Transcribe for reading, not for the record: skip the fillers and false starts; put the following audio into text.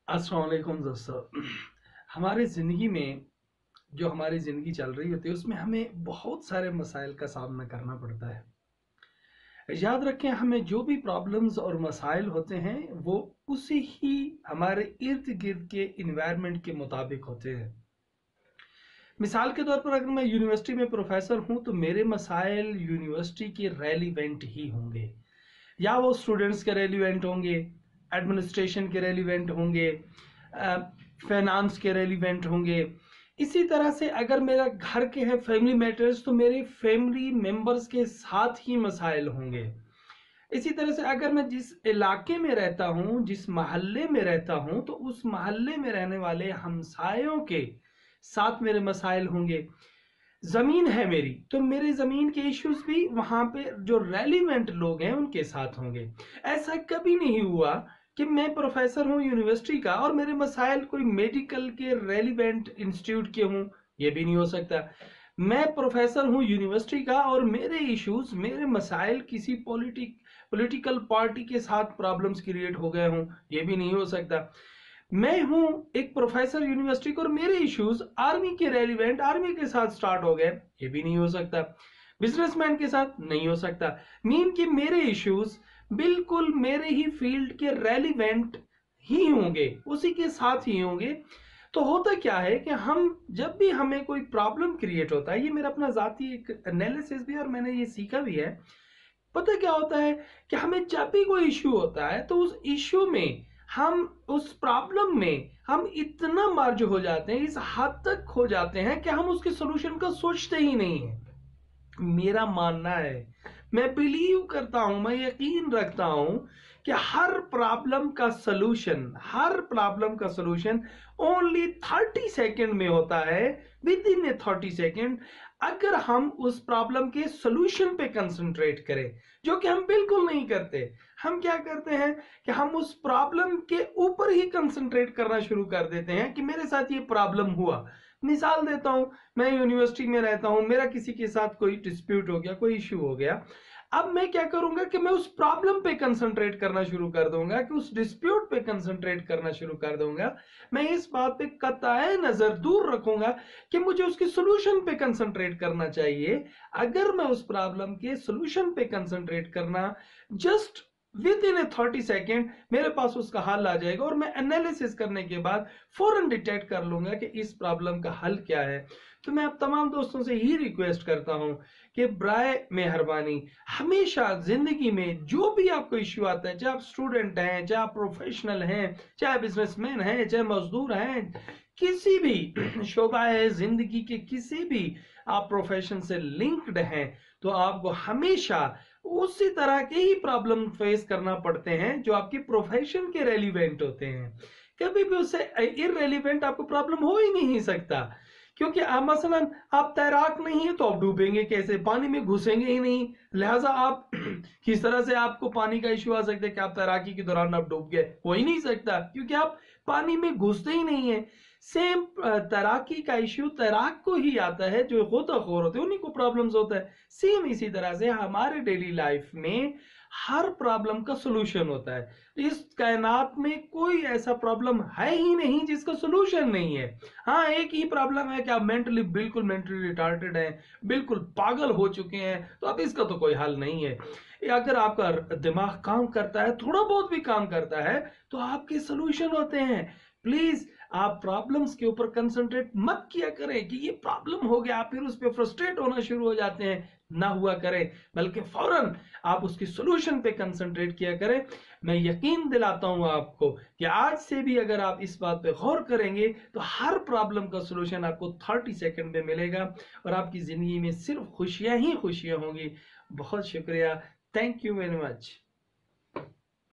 अस्सलाम वालेकुम दोस्तों। हमारे ज़िंदगी में जो हमारी ज़िंदगी चल रही होती है उसमें हमें बहुत सारे मसाइल का सामना करना पड़ता है। याद रखें, हमें जो भी प्रॉब्लम्स और मसाइल होते हैं वो उसी ही हमारे इर्द गिर्द के इन्वायरमेंट के मुताबिक होते हैं। मिसाल के तौर पर अगर मैं यूनिवर्सिटी में प्रोफेसर हूं तो मेरे मसाइल यूनिवर्सिटी के रेलिवेंट ही होंगे, या वो स्टूडेंट्स के रेलिवेंट होंगे, एडमिनिस्ट्रेशन के रेलिवेंट होंगे, फाइनेंस के रेलिवेंट होंगे। इसी तरह से अगर मेरा घर के हैं फैमिली मैटर्स तो मेरे फैमिली मेंबर्स के साथ ही मसाइल होंगे। इसी तरह से अगर मैं जिस इलाके में रहता हूं, जिस मोहल्ले में रहता हूं, तो उस मोहल्ले में रहने वाले हमसायों के साथ मेरे मसाइल होंगे। जमीन है मेरी तो मेरे जमीन के इश्यूज भी वहां पे जो रेलिवेंट लोग हैं उनके साथ होंगे। ऐसा कभी नहीं हुआ कि मैं प्रोफेसर हूं यूनिवर्सिटी का और मेरे मसाइल कोई मेडिकल के रेलिवेंट इंस्टीट्यूट के हूं, ये भी नहीं हो सकता। मैं प्रोफेसर हूं यूनिवर्सिटी का और मेरे इश्यूज, मेरे मसाइल किसी पॉलिटिकल पार्टी के साथ प्रॉब्लम्स क्रिएट हो गए हों, ये भी नहीं हो सकता। मैं हूं एक प्रोफेसर यूनिवर्सिटी को और मेरे इश्यूज आर्मी के रेलिवेंट आर्मी के साथ स्टार्ट हो गए, ये भी नहीं हो सकता। बिजनेसमैन के साथ नहीं हो सकता। मीन कि मेरे इश्यूज बिल्कुल मेरे ही फील्ड के रेलिवेंट ही होंगे, उसी के साथ ही होंगे। तो होता क्या है कि हम जब भी हमें कोई प्रॉब्लम क्रिएट होता है, ये मेरा अपना जाती एक एनालिसिस भी और मैंने ये सीखा भी है। पता क्या होता है कि हमें जब भी कोई इश्यू होता है तो उस इश्यू में हम, उस प्रॉब्लम में हम इतना मर्ज हो जाते हैं, इस हद तक खो जाते हैं कि हम उसके सोल्यूशन का सोचते ही नहीं है। मेरा मानना है, मैं बिलीव करता हूं, मैं यकीन रखता हूं कि हर प्रॉब्लम का सलूशन ओनली 30 सेकेंड में होता है, विद इन ए 30 सेकेंड। अगर हम उस प्रॉब्लम के सलूशन पे कंसंट्रेट करें, जो कि हम बिल्कुल नहीं करते। हम क्या करते हैं कि हम उस प्रॉब्लम के ऊपर ही कंसंट्रेट करना शुरू कर देते हैं कि मेरे साथ ये प्रॉब्लम हुआ। मिसाल देता हूं, मैं यूनिवर्सिटी में रहता हूं, मेरा किसी के साथ कोई डिस्प्यूट हो गया, कोई इश्यू हो गया। अब मैं क्या करूंगा कि मैं उस प्रॉब्लम पे कंसंट्रेट करना शुरू कर दूंगा, कि उस डिस्प्यूट पे कंसंट्रेट करना शुरू कर दूंगा। मैं इस बात पे कतई नजर दूर रखूंगा कि मुझे उसके सोल्यूशन पे कंसंट्रेट करना चाहिए। अगर मैं उस प्रॉब्लम के सोल्यूशन पे कंसंट्रेट करना, just with in A 30 second मेरे पास उसका हल आ जाएगा और मैं एनालिसिस करने के बाद फौरन डिटेक्ट कर लूंगा कि इस प्रॉब्लम का हल क्या है। तो मैं अब तमाम दोस्तों से ही रिक्वेस्ट करता हूं कि ब्राय मेहरबानी हमेशा जिंदगी में जो भी आपको इश्यू आता है, चाहे आप स्टूडेंट हैं, चाहे आप प्रोफेशनल हैं, चाहे बिजनेसमैन हैं, चाहे मजदूर हैं, किसी भी शोबा है जिंदगी के, किसी भी आप प्रोफेशन से लिंक्ड हैं, तो आपको हमेशा उसी तरह के ही प्रॉब्लम फेस करना पड़ते हैं जो आपके प्रोफेशन के रेलिवेंट होते हैं। कभी भी उससे इररेलिवेंट आपको प्रॉब्लम हो ही नहीं सकता, क्योंकि आप मसलन आप तैराक नहीं है तो आप डूबेंगे कैसे, पानी में घुसेंगे ही नहीं। लिहाजा आप किस तरह से आपको पानी का इश्यू आ सकता है कि आप तैराकी के दौरान आप डूब गए, हो ही नहीं सकता, क्योंकि आप पानी में घुसते ही नहीं है। सेम तैराकी का इश्यू तैराक को ही आता है, जो गोताखोर होते हैं उन्हीं को प्रॉब्लम्स होता है। सेम इसी तरह से हमारे डेली लाइफ में हर प्रॉब्लम का सोल्यूशन होता है। इस कायनात में कोई ऐसा प्रॉब्लम है ही नहीं जिसका सोल्यूशन नहीं है। हाँ, एक ही प्रॉब्लम है कि आप बिल्कुल मेंटली रिटार्टेड हैं, बिल्कुल पागल हो चुके हैं, तो अब इसका तो कोई हल नहीं है। अगर आपका दिमाग काम करता है, थोड़ा बहुत भी काम करता है, तो आपके सोल्यूशन होते हैं। प्लीज आप प्रॉब्लम्स के ऊपर कंसंट्रेट मत किया करें कि ये प्रॉब्लम हो गया, आप फिर उस पर फ्रस्ट्रेट होना शुरू हो जाते हैं, ना हुआ करें, बल्कि फौरन आप उसकी सोल्यूशन पे कंसंट्रेट किया करें। मैं यकीन दिलाता हूं आपको कि आज से भी अगर आप इस बात पे गौर करेंगे तो हर प्रॉब्लम का सोल्यूशन आपको 30 सेकंड में मिलेगा और आपकी जिंदगी में सिर्फ खुशियां ही खुशियां होंगी। बहुत शुक्रिया। Thank you very much.